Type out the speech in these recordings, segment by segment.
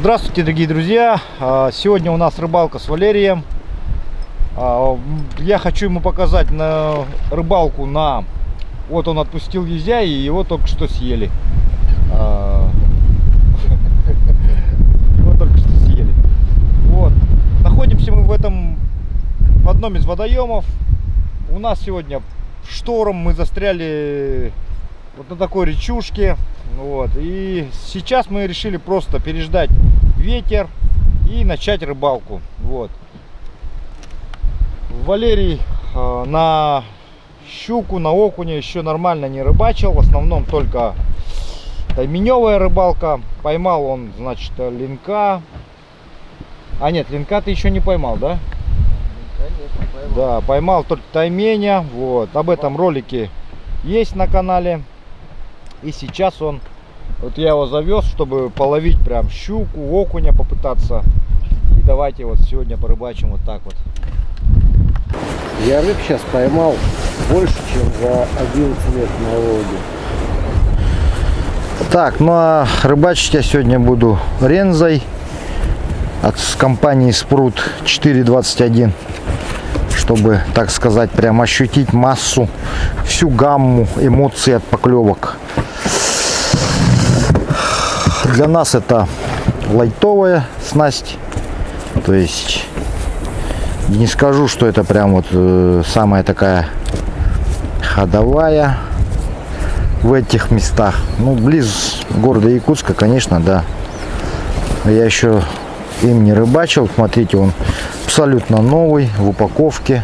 Здравствуйте, дорогие друзья! Сегодня у нас рыбалка с Валерием. Я хочу ему показать на рыбалку на... Вот он отпустил езя, и его только что съели. Его только что съели. Вот. Находимся мы в одном из водоемов. У нас сегодня шторм, мы застряли вот на такой речушке. Вот. И сейчас мы решили просто переждать ветер и начать рыбалку. Вот. Валерий на щуку, на окуня еще нормально не рыбачил. В основном только тайменевая рыбалка. Поймал он, значит, линка. А нет, линка ты еще не поймал, да? Нет, не поймал. Да, поймал только тайменя. Вот. Об этом ролике есть на канале. И сейчас вот я его завез, чтобы половить прям щуку, окуня попытаться. И давайте вот сегодня порыбачим вот так вот. Я рыб сейчас поймал больше, чем за 11 лет на Волге. Так, ну а рыбачить я сегодня буду рензой от компании Спрут 4.21. Чтобы, так сказать, прям ощутить массу, всю гамму эмоций от поклевок. Для нас это лайтовая снасть. То есть не скажу, что это прям вот самая такая ходовая в этих местах. Ну, близ города Якутска, конечно, да. Я еще им не рыбачил. Смотрите, он абсолютно новый, в упаковке.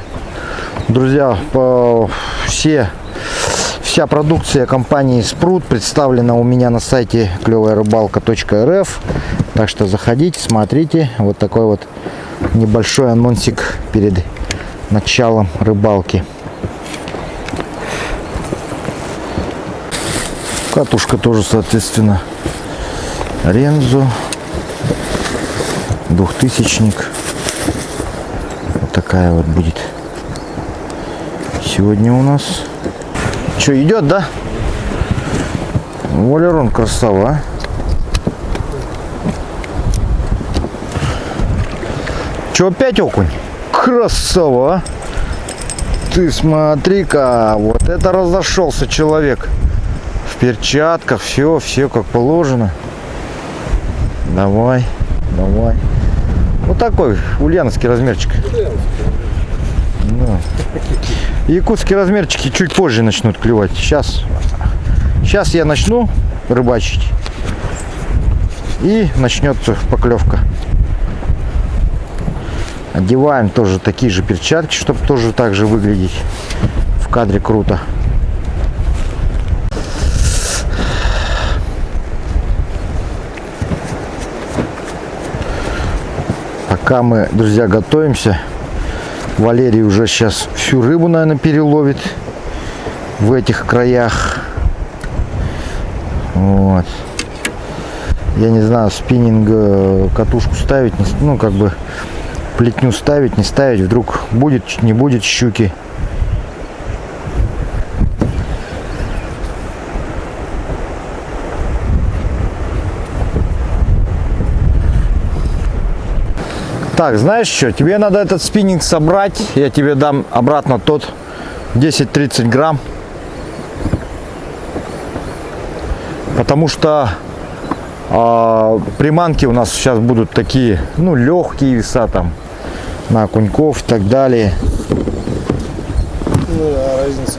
Друзья, вся продукция компании Спрут представлена у меня на сайте клеваярыбалка.рф. Так что заходите, смотрите. Вот такой вот небольшой анонсик перед началом рыбалки. Катушка тоже, соответственно, Рензо 2000-ник. Вот такая вот будет сегодня у нас. Что, идет, да? Валерон красава, а? Че, опять окунь? Красава, а? Ты смотри-ка, вот это разошелся человек. В перчатках, все как положено. Давай. Вот такой ульяновский размерчик. Да. Якутские размерчики чуть позже начнут клевать. Сейчас я начну рыбачить. И начнется поклевка. Одеваем тоже такие же перчатки, чтобы тоже так же выглядеть в кадре круто. Пока мы, друзья, готовимся, Валерий уже сейчас всю рыбу, наверное, переловит в этих краях. Вот. Я не знаю, спиннинг, катушку ставить, ну, как бы плетню ставить, не ставить, вдруг будет, не будет щуки. Так, знаешь что, тебе надо этот спиннинг собрать, я тебе дам обратно тот 10-30 грамм. Потому что приманки у нас сейчас будут такие, ну, легкие веса там, на окуньков и так далее. Ну, да, разница.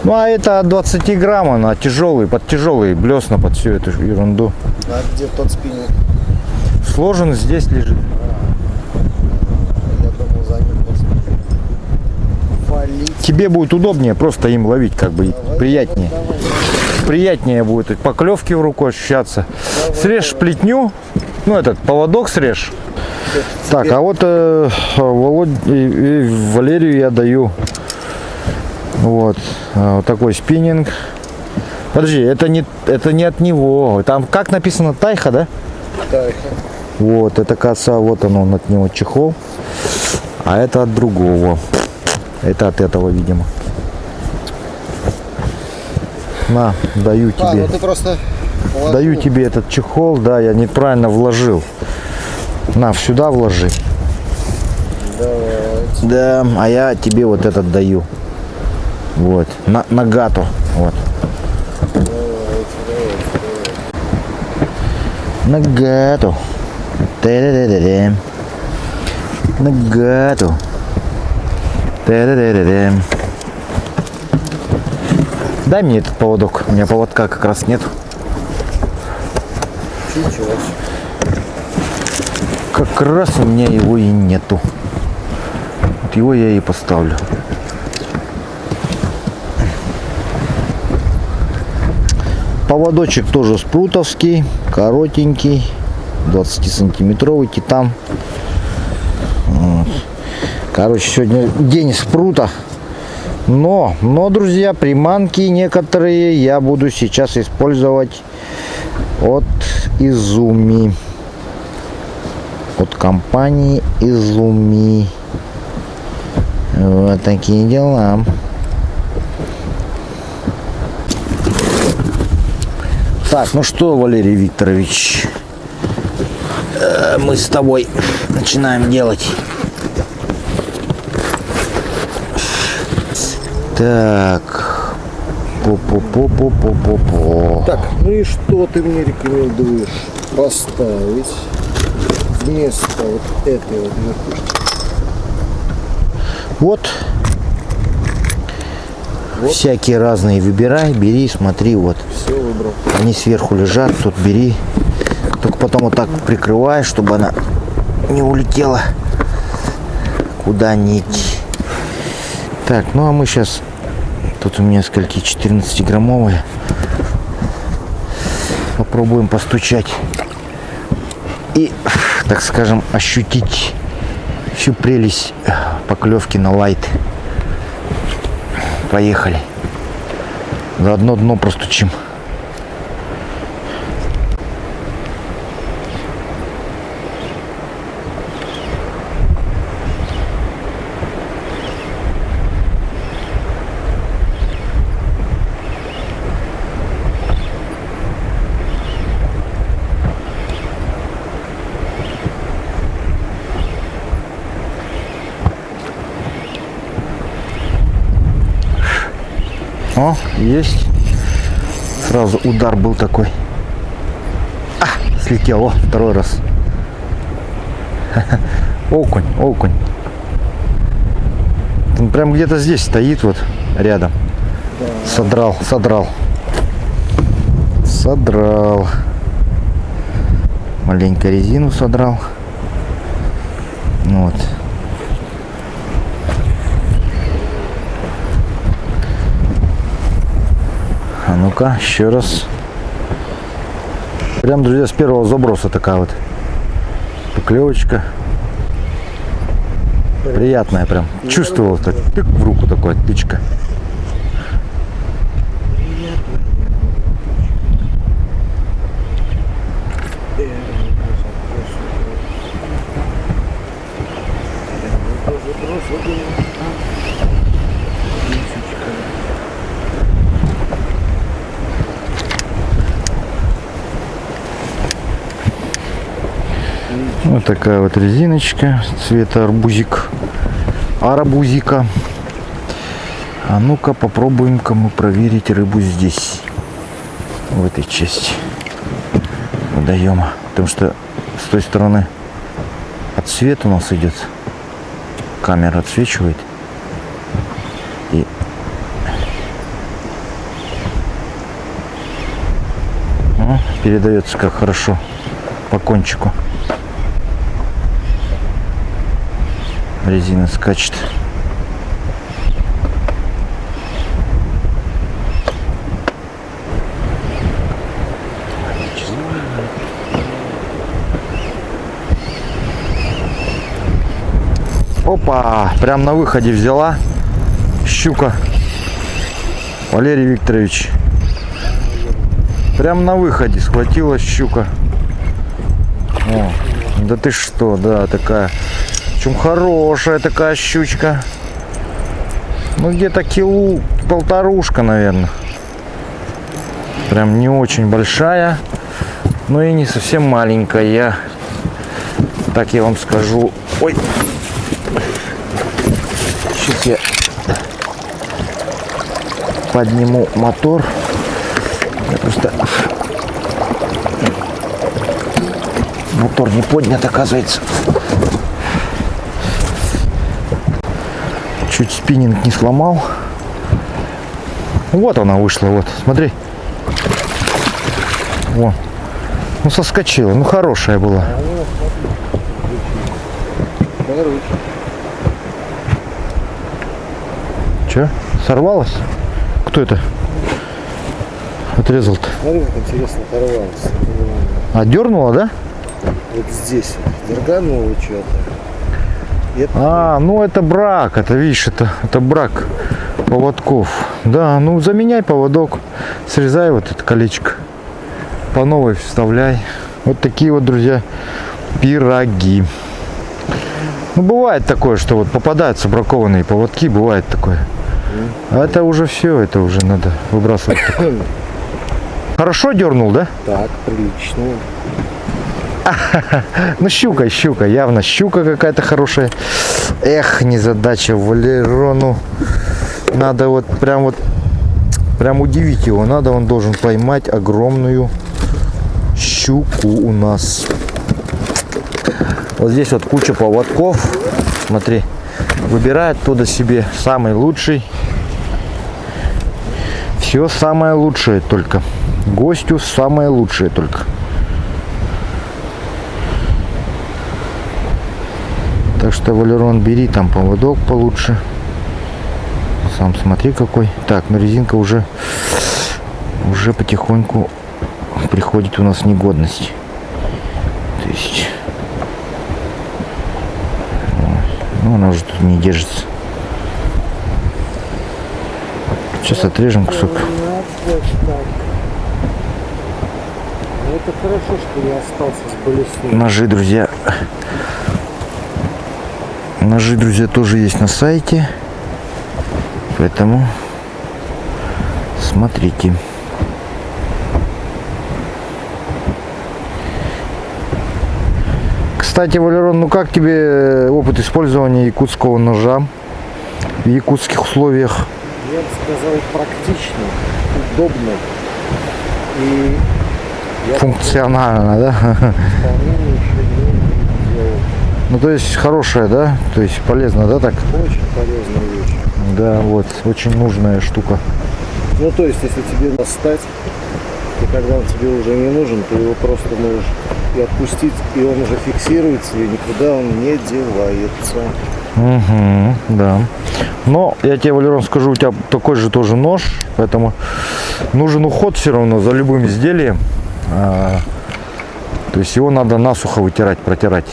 Ну, а это от 20 грамм, она тяжелый, под тяжелый, блесна под всю эту ерунду. А где тот спиннинг? Сложен, здесь лежит. Я думал, за ним просто валить. Тебе будет удобнее просто им ловить, как бы приятнее. Приятнее будет поклевки в руку ощущаться. Срежь плетню, ну, этот поводок срежь. Так, а вот Валерию я даю вот такой спиннинг. Подожди, это не от него. Там как написано, тайха, да? Тайха. Вот, это кажется, вот он от него чехол. А это от другого. Это от этого, видимо. На, даю тебе. Ну ты просто Даю тебе этот чехол, да, я неправильно вложил. На, сюда вложи. Давайте. Да, а я тебе вот этот даю. Вот, на гату. Вот. На гату. Та-да-да-да-дам. На гату. Та-да-да-да-дам. Дай мне этот поводок. У меня поводка как раз нет. Чуть-чуть. Как раз у меня его и нету. Вот его я и поставлю. Поводочек тоже спрутовский, коротенький, 20-сантиметровый титан. Вот. Короче, сегодня день спрута. Но, друзья, приманки некоторые я буду сейчас использовать от Изуми. От компании Изуми. Вот такие дела. Так, ну что, Валерий Викторович, мы с тобой начинаем делать. Так. По-по-по-по-по-по-по. Так, ну и что ты мне рекомендуешь поставить вместо вот этой вот верхушки? Вот. Всякие разные выбирай, бери, смотри, вот. Все выбрал. Они сверху лежат, тут бери. Только потом вот так прикрываешь, чтобы она не улетела куда-нибудь. Так, ну а мы сейчас... Тут у меня скольки? 14-граммовые. Попробуем постучать. И, так скажем, ощутить всю прелесть поклевки на лайт. Поехали. Заодно дно простучим. О, есть. Сразу удар был такой. Слетел. О, второй раз. Окунь, окунь. Он прям где-то здесь стоит, вот рядом. Содрал. Маленько резину содрал. Вот. А ну-ка, еще раз. Прям, друзья, с первого заброса такая вот поклевочка. Приятная прям. Чувствовал так. Тык в руку такой, тычка. Вот такая вот резиночка цвета арбузика. А ну-ка попробуем-ка мы проверить рыбу здесь, в этой части водоема, потому что с той стороны отсвет у нас идет, камера отсвечивает и передается как хорошо по кончику. Резина скачет. Опа! Прям на выходе взяла щука. Валерий Викторович. Прям на выходе схватила щука. О, да ты что, да, такая. Причем хорошая такая щучка. Ну где-то килу полторушка, наверное. Прям не очень большая, но и не совсем маленькая. Так я вам скажу. Ой. Сейчас я подниму мотор. Я просто... Мотор не поднят, оказывается. Чуть спиннинг не сломал. Вот она вышла, вот, смотри. Вон. Ну, соскочила. Ну, хорошая была. Че? Сорвалась? Кто это отрезал-то? Смотри, как интересно оторвалось. А дернула, да? Вот здесь. Дергануло что-то. А, ну это брак, это видишь, это брак поводков. Да, ну заменяй поводок, срезай вот это колечко, по новой вставляй. Вот такие вот, друзья, пироги. Ну бывает такое, что вот попадаются бракованные поводки, бывает такое. А это уже все, это уже надо выбрасывать. Хорошо дернул, да? Так, прилично. Ну щука, явно щука какая-то хорошая. Эх, незадача Валерону. Надо вот прям удивить его. Надо, он должен поймать огромную щуку у нас. Вот здесь вот куча поводков. Смотри, выбирай оттуда себе самый лучший. Все самое лучшее только. Гостю самое лучшее только. Так что, Валерон, бери там поводок получше. Сам смотри какой. Так, ну резинка уже потихоньку приходит у нас в негодность. То есть, ну она уже тут не держится. Сейчас отрежем кусок. Это хорошо, что не остался с баллистом. Ножи, друзья. Ножи, друзья, тоже есть на сайте. Поэтому смотрите. Кстати, Валерон, ну как тебе опыт использования якутского ножа в якутских условиях? Я бы сказал, практично, удобно и Функционально, да? исполнение еще не делал. Ну то есть хорошая, да? То есть полезно, да, так? Очень полезная вещь. Да, вот, очень нужная штука. Ну то есть, если тебе достать, и когда он тебе уже не нужен, ты его просто можешь и отпустить, и он уже фиксируется, и никуда он не девается. Угу, да. Но я тебе, Валерон, скажу, у тебя такой же тоже нож, поэтому нужен уход все равно за любым изделием. То есть его надо насухо вытирать, протирать.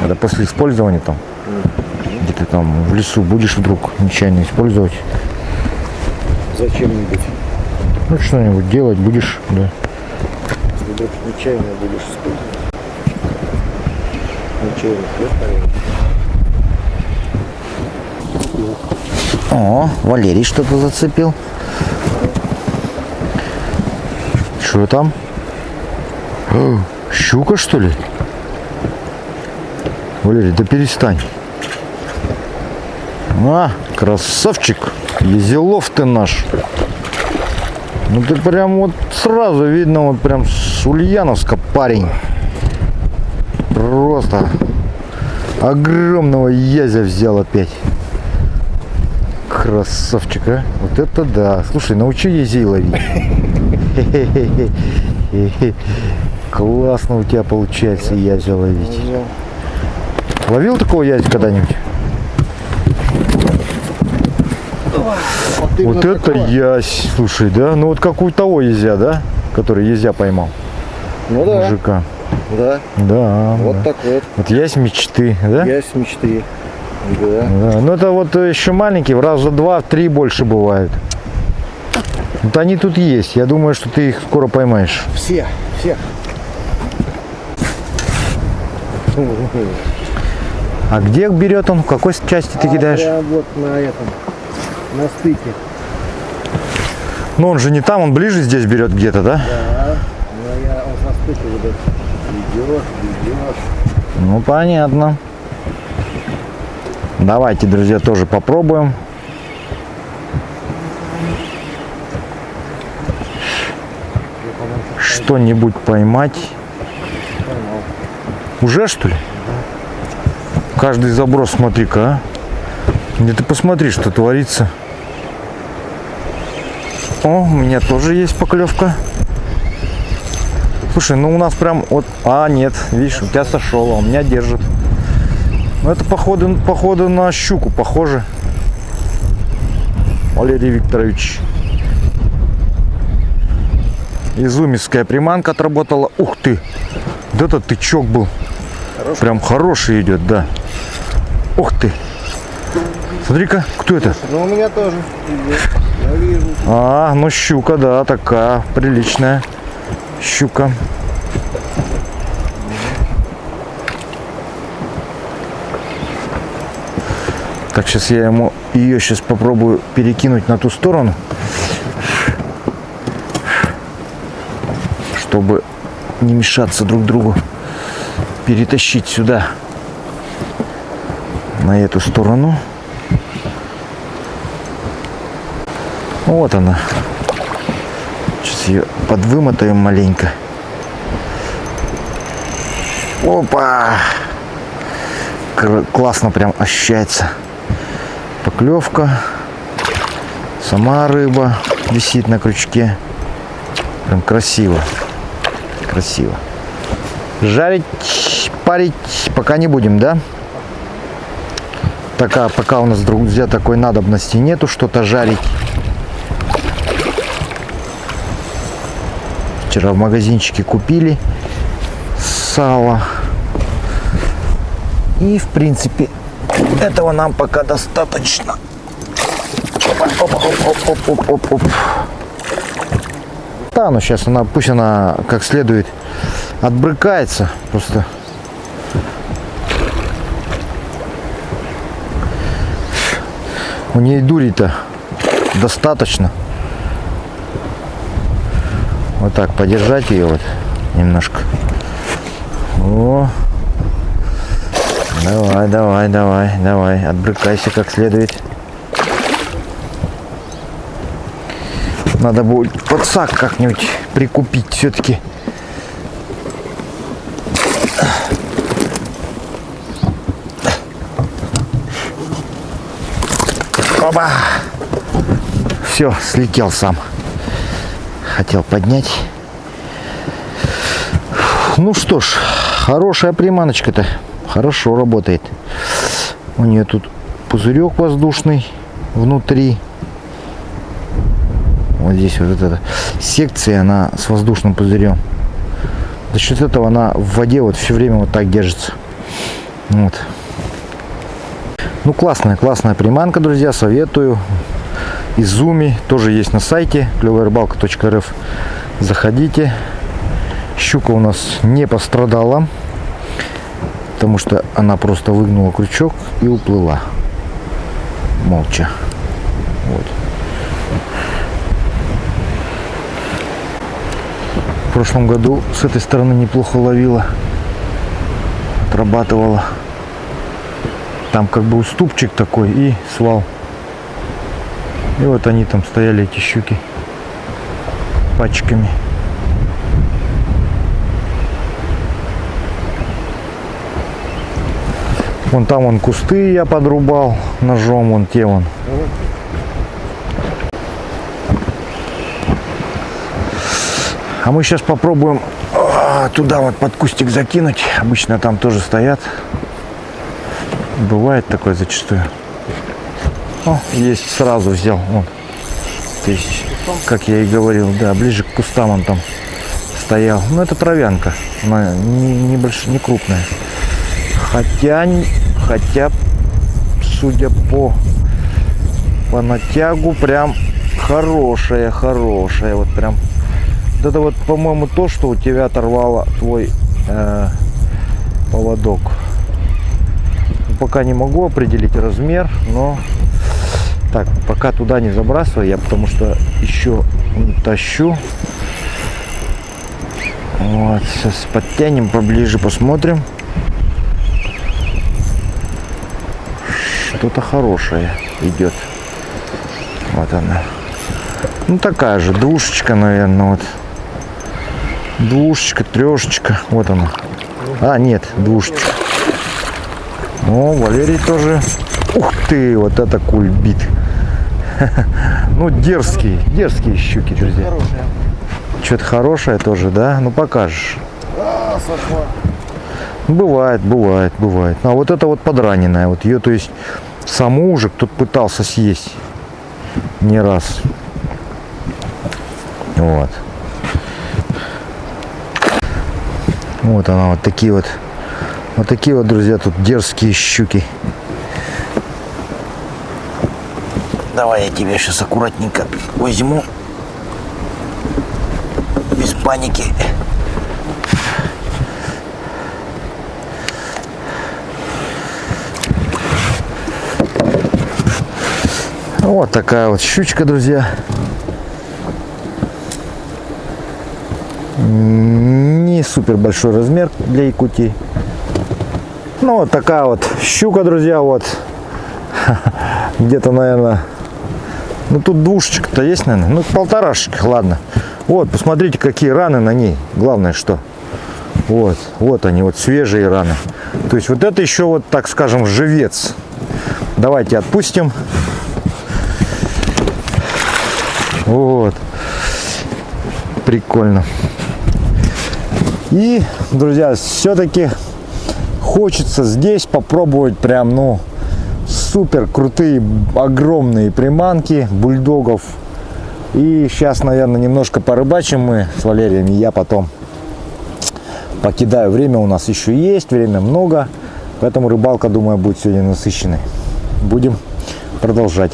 Это после использования там, где-то там в лесу будешь вдруг нечаянно использовать. Зачем-нибудь. Ну что-нибудь делать будешь, да. Если вдруг нечаянно будешь использовать. Нечаянно, да, О, Валерий что-то зацепил. Что там? О, щука, что ли? Валерий, да перестань. А, красавчик. Езелов ты наш. Ну ты прям вот сразу видно, вот прям с Ульяновска парень. Просто огромного язя взял опять. Красавчик, а? Вот это да. Слушай, научи езей ловить. Классно у тебя получается язя ловить. Ловил такого язя когда-нибудь? Вот это язь, слушай, да? Ну вот как у того язя, да? Который язя поймал. Ну да. Мужика. Да. Да. Вот да. так вот. Вот язь мечты, да? Язь мечты. Да. Да. Ну это вот еще маленькие, в раза 2-3 больше бывают. Вот они тут есть. Я думаю, что ты их скоро поймаешь. Все. А где берет он? В какой части ты кидаешь? Прям вот на этом. На стыке. Но он же не там, он ближе здесь берет где-то, да? Да. Но он со стыка вот ведешь. Ну, понятно. Давайте, друзья, тоже попробуем. Что-нибудь поймать. Поймал. Уже, что ли? Каждый заброс, смотри-ка, а. Где ты посмотри, что творится. О, у меня тоже есть поклевка. Слушай, ну у нас прям вот... А, нет, видишь, у тебя сошел, а у меня держит. Ну это походу на щуку похоже. Валерий Викторович. Изумистская приманка отработала. Ух ты! Вот этот тычок был. Хороший? Прям хороший идет, да. Ух ты! Смотри-ка, кто это? Ну у меня тоже идет. Я вижу. А, ну щука, да, такая приличная щука. Так, сейчас я ее сейчас попробую перекинуть на ту сторону, чтобы не мешаться друг другу. Перетащить сюда, на эту сторону. Вот она. Сейчас ее подвымотаем маленько. Опа! Классно прям ощущается. Поклевка. Сама рыба висит на крючке. Прям красиво. Красиво. Жарить, парить пока не будем, да? Пока у нас, друзья, такой надобности нету что-то жарить. Вчера в магазинчике купили сало. И, в принципе, этого нам пока достаточно. Оп-оп-оп-оп-оп-оп. Да, ну сейчас пусть она как следует отбрыкается. Просто у нее дури-то достаточно. Вот так подержать ее вот немножко. О. Давай, отбрыкайся как следует. Надо будет подсак как-нибудь прикупить все-таки. Оба! Все, слетел сам. Хотел поднять. Ну что ж, хорошая приманочка-то. Хорошо работает. У нее тут пузырек воздушный внутри. Вот здесь вот эта секция, она с воздушным пузырем. За счет этого она в воде вот все время вот так держится. Вот. Ну классная приманка, друзья, советую. Изуми тоже есть на сайте клевоярыбалка.рф. Заходите. Щука у нас не пострадала, потому что она просто выгнула крючок и уплыла молча. Вот. В прошлом году с этой стороны неплохо ловила, отрабатывала. Там как бы уступчик такой и свал. И вот они там стояли, эти щуки, пачками. Вон там вон кусты я подрубал ножом, вон те вон. А мы сейчас попробуем туда вот под кустик закинуть. Обычно там тоже стоят. Бывает такое зачастую. О, есть, сразу взял. Вон. То есть, как я и говорил, да, ближе к кустам он там стоял. Ну, это травянка. Она не крупная. Хотя, судя по натягу, прям хорошая. Вот прям. Вот это вот, по-моему, то, что у тебя оторвало твой поводок. Пока не могу определить размер, но Так, пока туда не забрасываю, я потому что еще тащу. Вот, сейчас подтянем поближе, посмотрим. Что-то хорошее идет. Вот она. Ну такая же, двушечка, наверное, вот. Двушечка, трешечка. Вот она. А, нет, двушечка. О, Валерий тоже. Ух ты, вот это кульбит. Ну, дерзкие щуки, друзья. Что-то хорошее тоже, да? Ну, покажешь. А, сошла. Бывает. А вот это вот подраненная. Вот ее, то есть, саму уже кто-то пытался съесть. Не раз. Вот. Вот она, вот такие вот, друзья, тут дерзкие щуки. Давай я тебя сейчас аккуратненько возьму. Без паники. Вот такая вот щучка, друзья. Не супер большой размер для Якутии. Ну вот такая вот щука, друзья, вот. Где-то, наверное, ну тут двушечка-то есть, наверное, ну полторашечка, ладно. Вот, посмотрите, какие раны на ней. Главное, что вот они, вот свежие раны. То есть вот это еще вот, так скажем, живец. Давайте отпустим. Вот. Прикольно. И, друзья, все-таки хочется здесь попробовать прям, ну, супер крутые, огромные приманки бульдогов. И сейчас, наверное, немножко порыбачим мы с Валерием, и я потом покидаю. Время у нас еще есть, время много, поэтому рыбалка, думаю, будет сегодня насыщенной. Будем продолжать.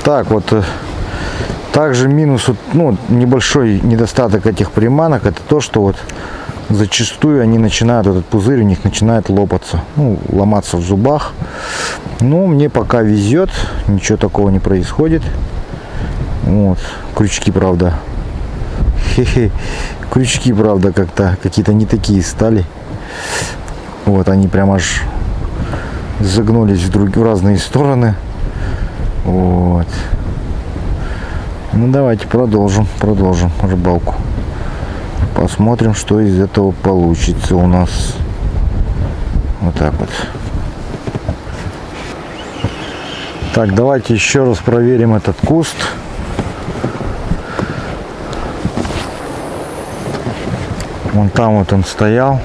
Так, вот также минус, ну, небольшой недостаток этих приманок, это то, что вот зачастую они начинают, этот пузырь у них начинает лопаться, ну, ломаться в зубах. Но мне пока везет, ничего такого не происходит. Вот, крючки, правда, крючки, правда, как-то какие-то не такие стали. Вот, они прям аж загнулись в разные стороны. Вот. Ну давайте продолжим рыбалку. Посмотрим, что из этого получится у нас. Вот так вот. Так, давайте еще раз проверим этот куст. Вон там вот он стоял.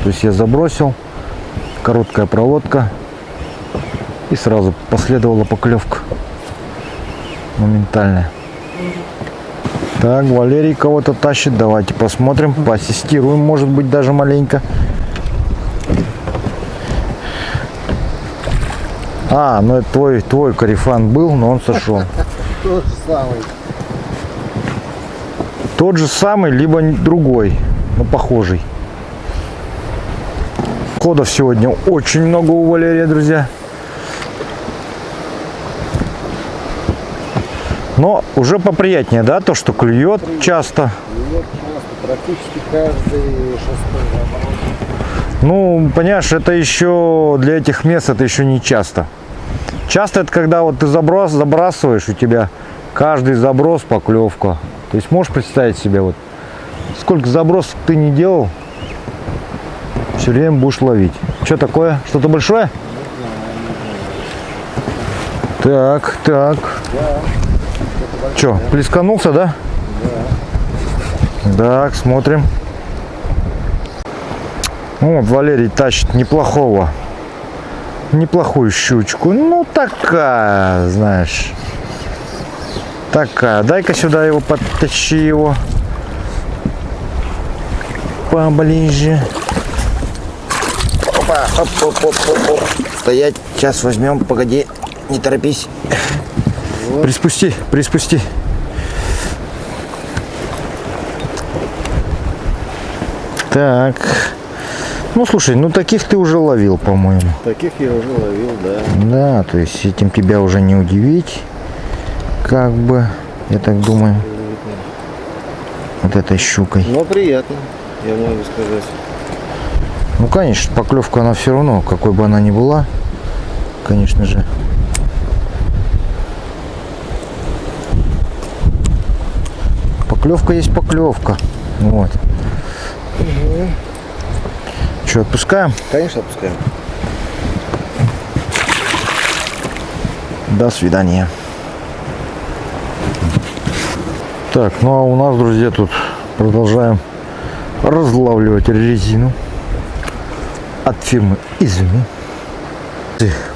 То есть я забросил. Короткая проводка. И сразу последовала поклевка. Моментальная. Так, Валерий кого-то тащит. Давайте посмотрим, поассистируем, может быть, даже маленько. А, ну это твой корефан был, но он сошел. Тот же самый. Тот же самый, либо другой, но похожий. Ходов сегодня очень много у Валерия, друзья. Но уже поприятнее, да, то, что клюет часто. Клюет часто, практически каждый шестой заброс. Ну, понимаешь, это еще для этих мест это еще не часто. Часто это когда вот ты забрасываешь, у тебя каждый заброс поклевка. То есть можешь представить себе, вот сколько забросов ты не делал, все время будешь ловить. Что такое? Что-то большое? Так. Да. Че, плесканулся, да? Да. Так, смотрим. Вот Валерий тащит неплохую щучку. Ну, такая, знаешь. Такая. Дай-ка сюда его, подтащи его. Поближе. Опа, оп. Стоять, сейчас возьмем, погоди, не торопись. Вот. Приспусти. Так. Ну слушай, ну таких ты уже ловил, по-моему. Таких я уже ловил, да. Да, то есть этим тебя уже не удивить. Как бы, я так думаю. Вот этой щукой. Но приятно, я могу сказать. Ну конечно, поклевка она все равно, какой бы она ни была. Конечно же. Поклевка есть поклевка. Вот. Что, отпускаем? Конечно, отпускаем. До свидания. Так, ну а у нас, друзья, тут продолжаем разлавливать резину от фирмы Изюми.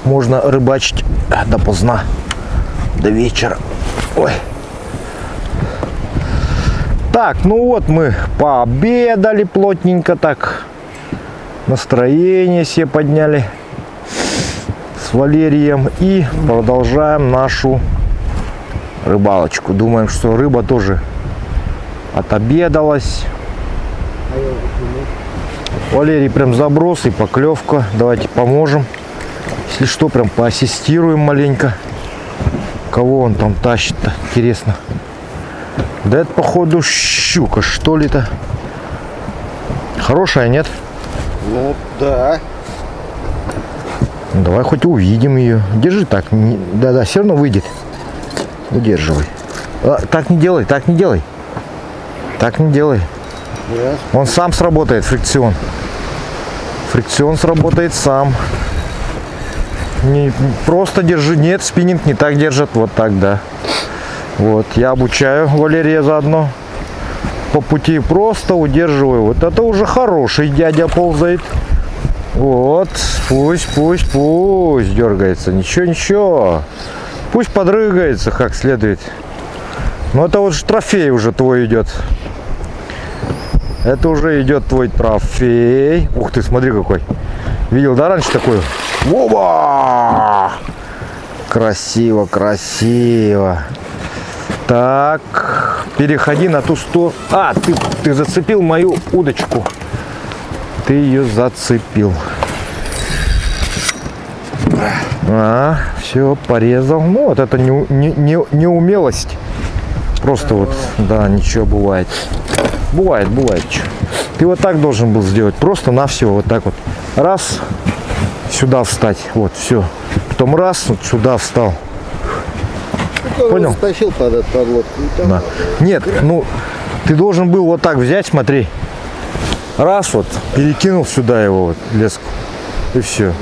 Можно рыбачить допоздна, до вечера. Ой. Так, ну вот мы пообедали плотненько так. Настроение себе подняли с Валерием. И продолжаем нашу рыбалочку. Думаем, что рыба тоже отобедалась. Валерий прям заброс и поклевка. Давайте поможем. Если что, прям поассистируем маленько. Кого он там тащит-то? Интересно. Да это походу щука, что ли-то. Хорошая, нет? Ну да. Ну, давай хоть увидим ее. Держи так. Да-да, все равно выйдет. Удерживай. Так не делай, так не делай. Так не делай. Yes. Он сам сработает, фрикцион. Фрикцион сработает сам. Не просто держи. Нет, спиннинг не так держит. Вот так, да. Вот, я обучаю Валерия заодно. По пути просто удерживаю. Вот это уже хороший дядя ползает. Вот, пусть дергается. Ничего. Пусть подрыгается как следует. Но это вот же трофей уже твой идет. Это уже идет твой трофей. Ух ты, смотри какой. Видел, да, раньше такой? Оба! Красиво, красиво. Так, переходи на ту сторону. А, ты зацепил мою удочку. Ты ее зацепил. Все, порезал. Ну, вот это неумелость. Просто вот, да, ничего бывает. Бывает. Ты вот так должен был сделать. Просто на все вот так вот. Раз, сюда встать. Вот, все. Потом раз, вот сюда встал. Понял? Стащил под лодку. Да. Нет, ну, ты должен был вот так взять, смотри. Раз вот, перекинул сюда его, вот, леску. И все.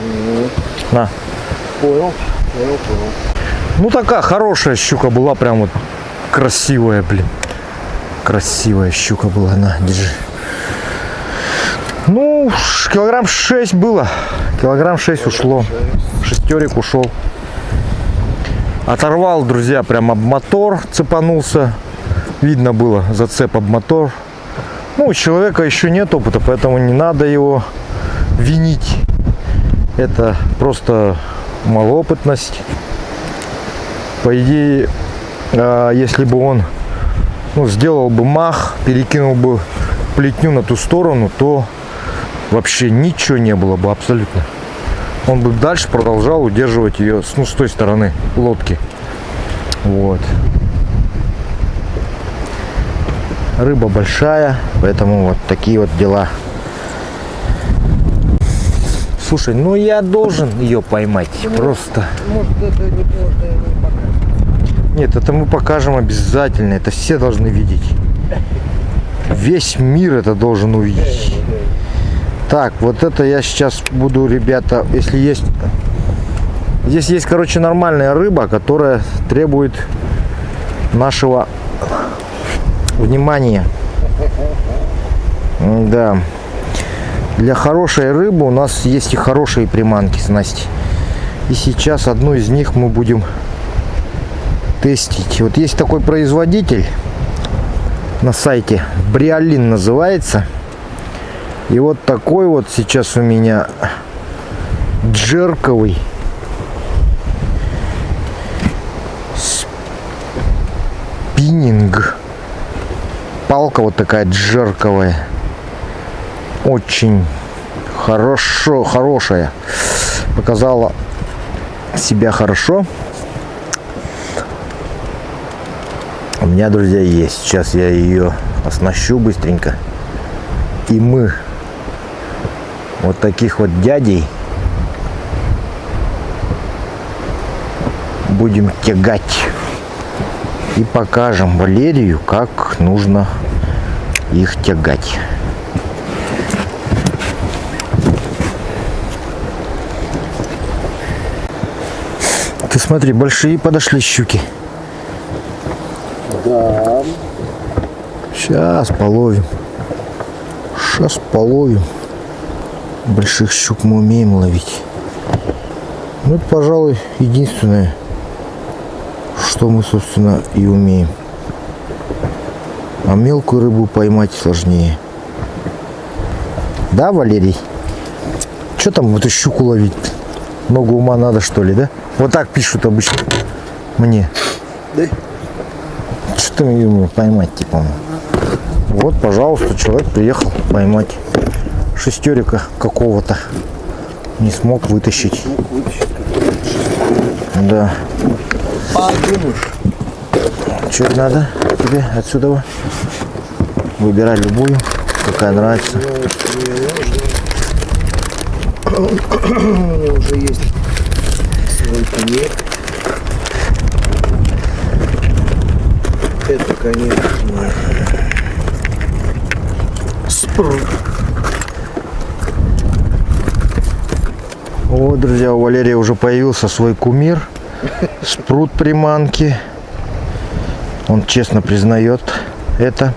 На. Понял. Ну, такая хорошая щука была, прям вот красивая, блин. Красивая щука была, на, держи. Ну, килограмм 6 было. Килограмм 6 ушло. Шестерик ушел. Оторвал, друзья, прям об мотор цепанулся. Видно было зацеп об мотор. Ну, у человека еще нет опыта, поэтому не надо его винить. Это просто малоопытность. По идее, если бы он сделал бы мах, перекинул бы плетню на ту сторону, то вообще ничего не было бы абсолютно. Он бы дальше продолжал удерживать ее с той стороны лодки. Вот. Рыба большая, поэтому вот такие вот дела. Слушай, ну я должен ее поймать. Просто. Может, это неплохо не покажем. Нет, это мы покажем обязательно. Это все должны видеть. Весь мир это должен увидеть. Так, вот это я сейчас буду, ребята, если есть... Здесь есть, короче, нормальная рыба, которая требует нашего внимания. Да. Для хорошей рыбы у нас есть и хорошие приманки с Настей. И сейчас одну из них мы будем тестить. Вот есть такой производитель на сайте, Бриолин называется. И вот такой вот сейчас у меня джерковый спиннинг. Палка вот такая джерковая. очень хорошая. Показала себя хорошо. У меня, друзья, есть. Сейчас я ее оснащу быстренько. И мы вот таких вот дядей будем тягать. И покажем Валерию, как нужно их тягать. Ты смотри, большие подошли щуки. Да. Сейчас половим. Сейчас половим. Больших щук мы умеем ловить. Ну, это, пожалуй, единственное, что мы, собственно, и умеем. А мелкую рыбу поймать сложнее. Да, Валерий? Что там эту щуку ловить? Много ума надо, что ли, да? Вот так пишут обычно мне. Да. Что ты ее поймать, типа? Вот, пожалуйста, человек приехал поймать шестерика какого-то. Не смог вытащить. Да. А думаешь? Что надо тебе отсюда? Выбирай любую, какая нравится. У меня уже есть свой кумир. Это, конечно, спрут. Вот, друзья, у Валерия уже появился свой кумир. Спрут приманки. Он честно признает это.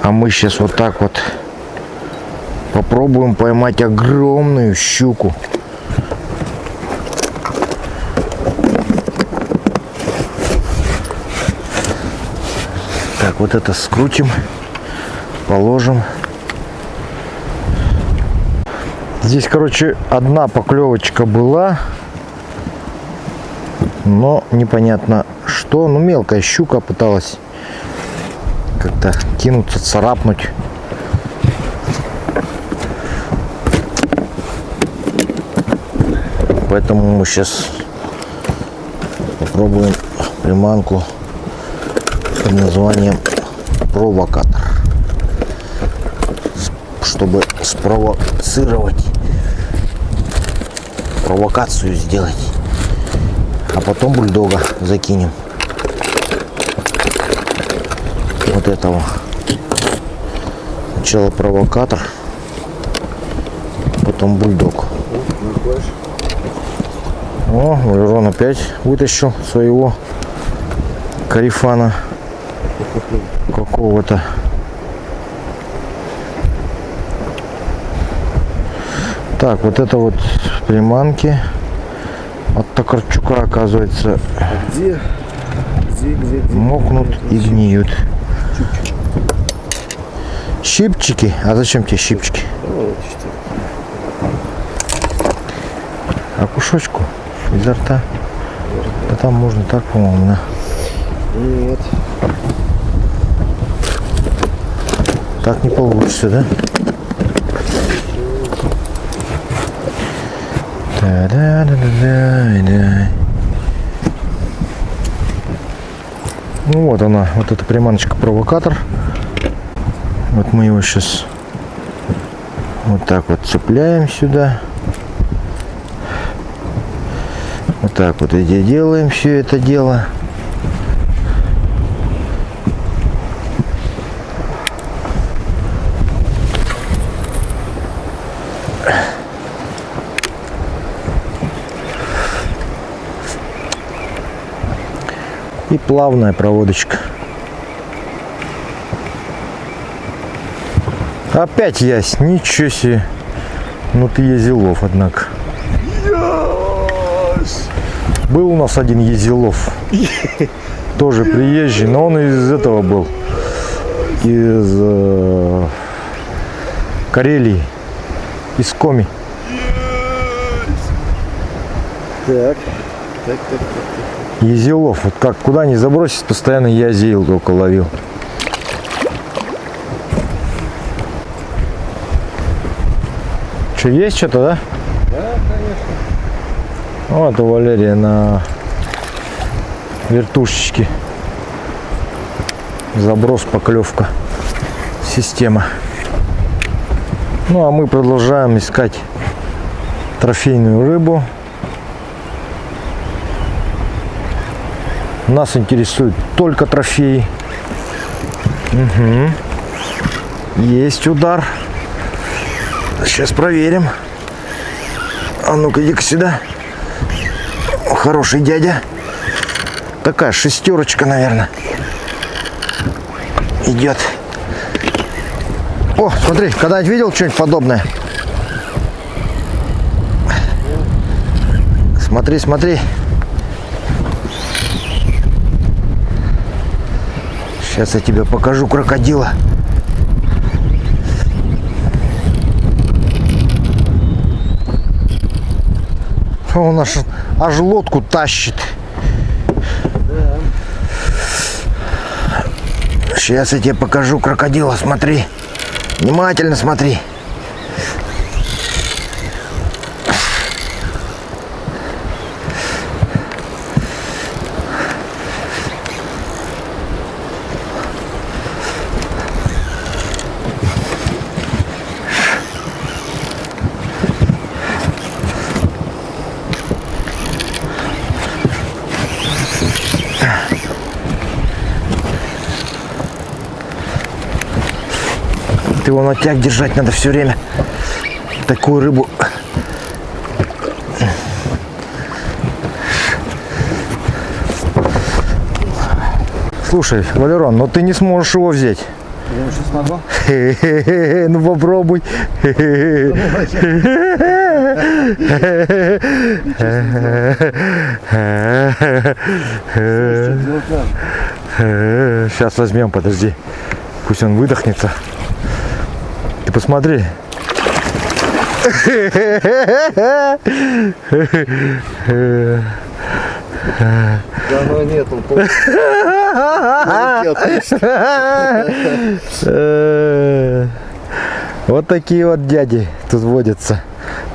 А мы сейчас вот так вот попробуем поймать огромную щуку. Так, вот это скрутим, положим. Здесь, короче, одна поклевочка была, но непонятно что. Ну, мелкая щука пыталась как-то кинуться, царапнуть. Поэтому мы сейчас попробуем приманку под названием провокатор, чтобы спровоцировать, провокацию сделать, а потом бульдога закинем. Вот этого. Сначала провокатор, потом бульдог. О, Валерон опять вытащил своего карифана какого-то. Так, вот это вот приманки от Токарчука, оказывается, Где? мокнут и гниют. Щипчики? А зачем тебе щипчики? А кусочку изо рта? Да там можно так, по-моему, да? Нет. Так не получится, да? Да-да-да-да-да. Ну вот она, вот эта приманочка-провокатор. Вот мы его сейчас вот так вот цепляем сюда. Вот так вот и делаем все это дело. И плавная проводочка. Опять ясь, ничего себе. Ну ты Езилов, однако. Был у нас один Езилов. Тоже приезжий, но он из этого был. Из Карелии. Из Коми. Так. Езилов. Вот как куда ни забросить, постоянно Езил только ловил. Еще есть что-то, да? Да, конечно. Вот у Валерия на вертушечке. Заброс, поклевка. Система. Ну а мы продолжаем искать трофейную рыбу. Нас интересуют только трофеи. Угу. Есть удар. Сейчас проверим. А ну-ка, иди-ка сюда. Хороший дядя. Такая шестерочка, наверное. Идет. О, смотри, когда-нибудь видел что-нибудь подобное? Смотри, смотри. Сейчас я тебе покажу крокодила. Он аж лодку тащит. Да. Сейчас я тебе покажу крокодила, смотри. Внимательно смотри. Ты его на тяг держать надо все время. Такую рыбу. Слушай, Валерон, но ты не сможешь его взять. Я сейчас могу. Ну попробуй. Сейчас возьмем, подожди. Пусть он выдохнется. Ты посмотри. Да, но нет, он Вот такие вот дяди тут водятся.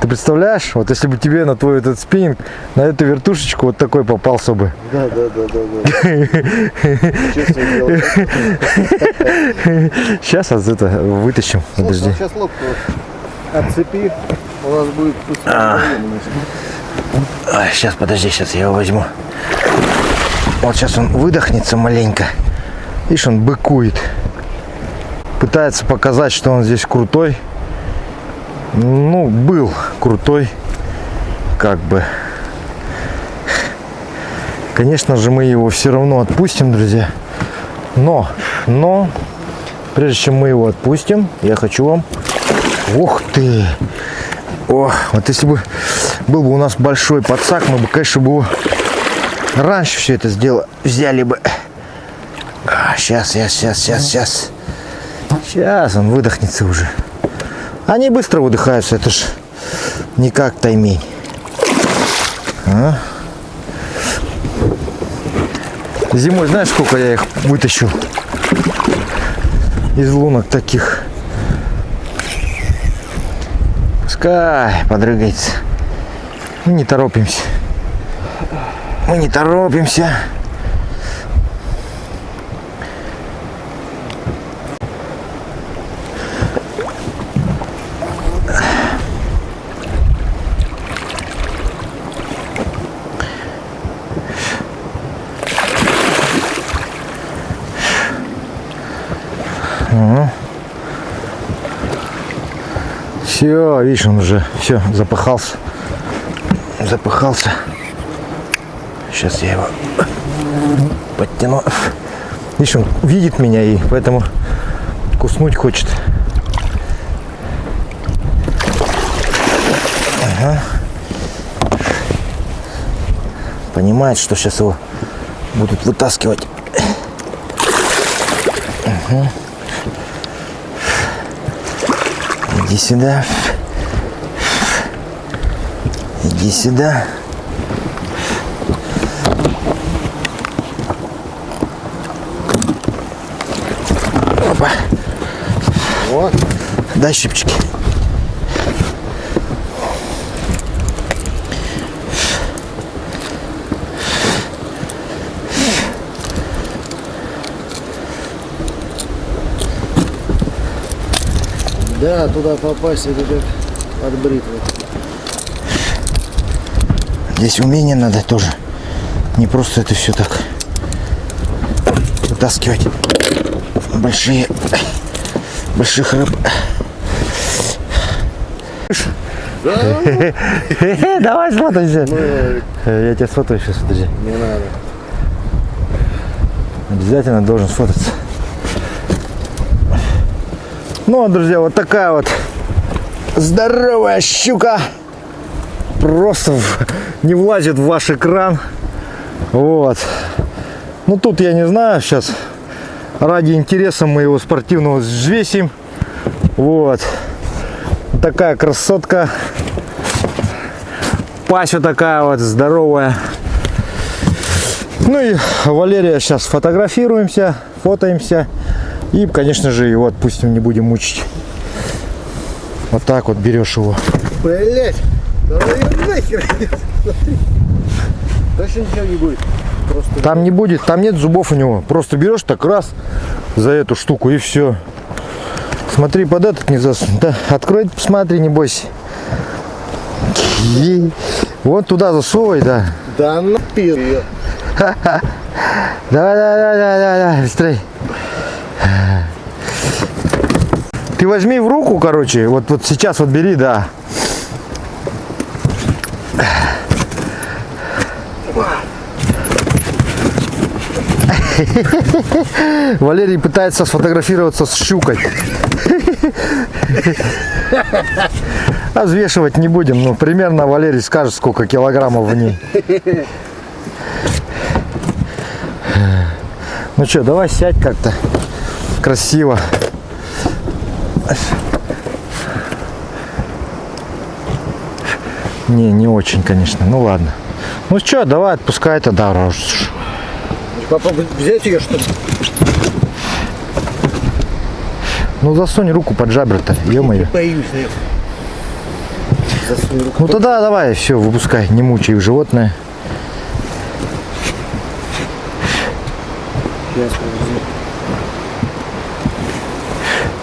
Ты представляешь, вот если бы тебе на твой этот спиннинг, на эту вертушечку вот такой попался бы. Да. Честно делать. Сейчас это вытащим. Подожди. Сейчас лодку отцепи, у нас будет Сейчас, подожди, сейчас я его возьму. Вот сейчас он выдохнется маленько. Видишь, он быкует. Пытается показать, что он здесь крутой. Ну, был крутой. Как бы. Конечно же, мы его все равно отпустим, друзья. Но, прежде чем мы его отпустим, я хочу вам... Ух ты! О, вот если бы был бы у нас большой подсак, мы бы, конечно, бы его раньше все это сделали, взяли бы. Сейчас он выдохнется уже. Они быстро выдыхаются, это ж не как таймень. Зимой знаешь, сколько я их вытащил из лунок таких. Пускай подрыгается. Мы не торопимся. Все, видишь, он уже все запыхался. Сейчас я его подтяну. Видишь, он видит меня и поэтому куснуть хочет. Ага. Понимает, что сейчас его будут вытаскивать. Угу. Иди сюда. Иди сюда. Опа. Вот. Дай щипчики. Да, туда попасть, это как от бритвы. Здесь умение надо тоже. Не просто это все так вытаскивать больших рыб. Давай сфотойся. Я тебя сфотою сейчас, подожди. Не надо. Обязательно должен сфотаться. Ну, друзья, вот такая вот здоровая щука. Просто не влазит в ваш экран. Вот. Ну, тут я не знаю, сейчас ради интереса мы его спортивного взвесим. Вот. Такая красотка. Пася такая вот здоровая. Ну и Валерия сейчас фотографируемся, фотоемся. И, конечно же, его отпустим, не будем мучить. Вот так вот берешь его. Блять! Давай её нахер! Точно ничего не будет. Просто Там не будет, там нет зубов у него. Просто берешь так раз за эту штуку и все. Смотри, под этот не засунь. Да, открой, посмотри, не бойся. Вот туда засовывай, да. да напил ее. Давай, быстрей. Ты возьми в руку, короче, вот сейчас вот бери, да. Валерий пытается сфотографироваться с щукой. А взвешивать не будем, но примерно Валерий скажет, сколько килограммов в ней. Ну что, давай сядь как-то красиво. Не очень, конечно. Ну ладно. Ну что, давай отпускай тогда. Попробуй взять ее, что ли? Ну засунь руку под жабры-то, ё-моё. Боюсь, нет. Засунь руку. Ну тогда давай, все, выпускай, не мучай животное. Сейчас, подожди.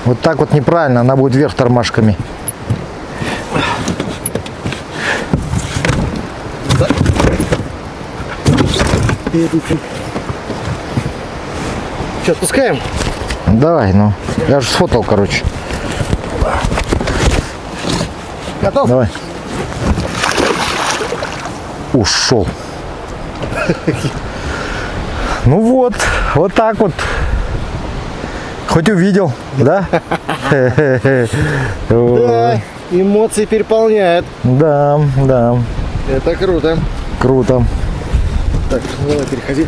Вот так вот неправильно, она будет вверх тормашками. Что, отпускаем? Давай, ну. Я же сфотал, короче. Готов? Давай. Ушел. Ну вот, вот так вот. Хоть увидел, да? Да, эмоции переполняют. Да, да. Это круто. Круто. Так, давай переходи.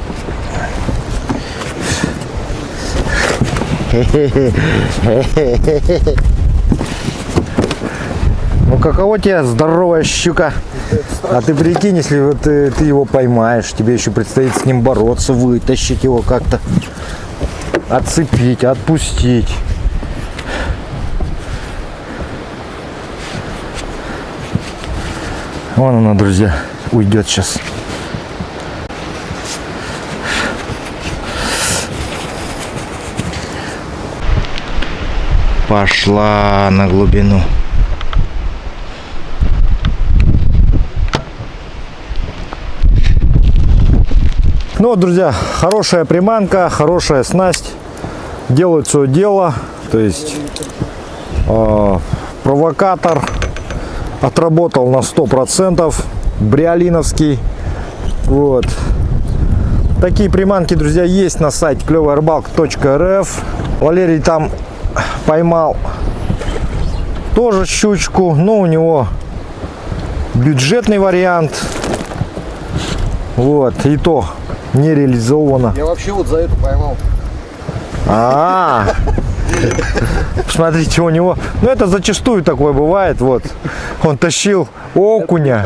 Ну каково тебе здоровая щука? А ты прикинь, если вот ты его поймаешь, тебе еще предстоит с ним бороться, вытащить его как-то, отцепить, отпустить. Вон она, друзья, уйдет сейчас. Пошла на глубину. Ну вот, друзья, хорошая приманка, хорошая снасть. Делает свое дело. То есть провокатор отработал на 100%. Бриолиновский. Вот. Такие приманки, друзья, есть на сайте клёвая-рыбалка.рф. Валерий там поймал тоже щучку, но у него бюджетный вариант. Вот, и то не реализовано. Я вообще вот за эту поймал. Посмотрите, у него, ну это зачастую такое бывает. Вот, он тащил окуня,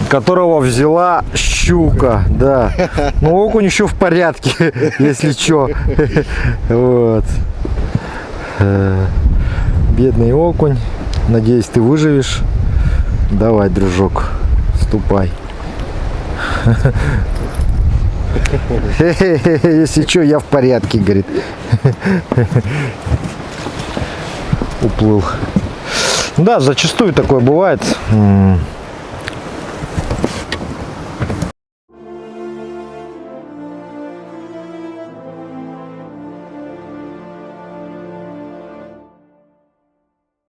которого взяла щука, да. Но окунь еще в порядке, если что. Вот. Бедный окунь. Надеюсь, ты выживешь. Давай, дружок, ступай. Если что, я в порядке, говорит. уплыл. Да, зачастую такое бывает.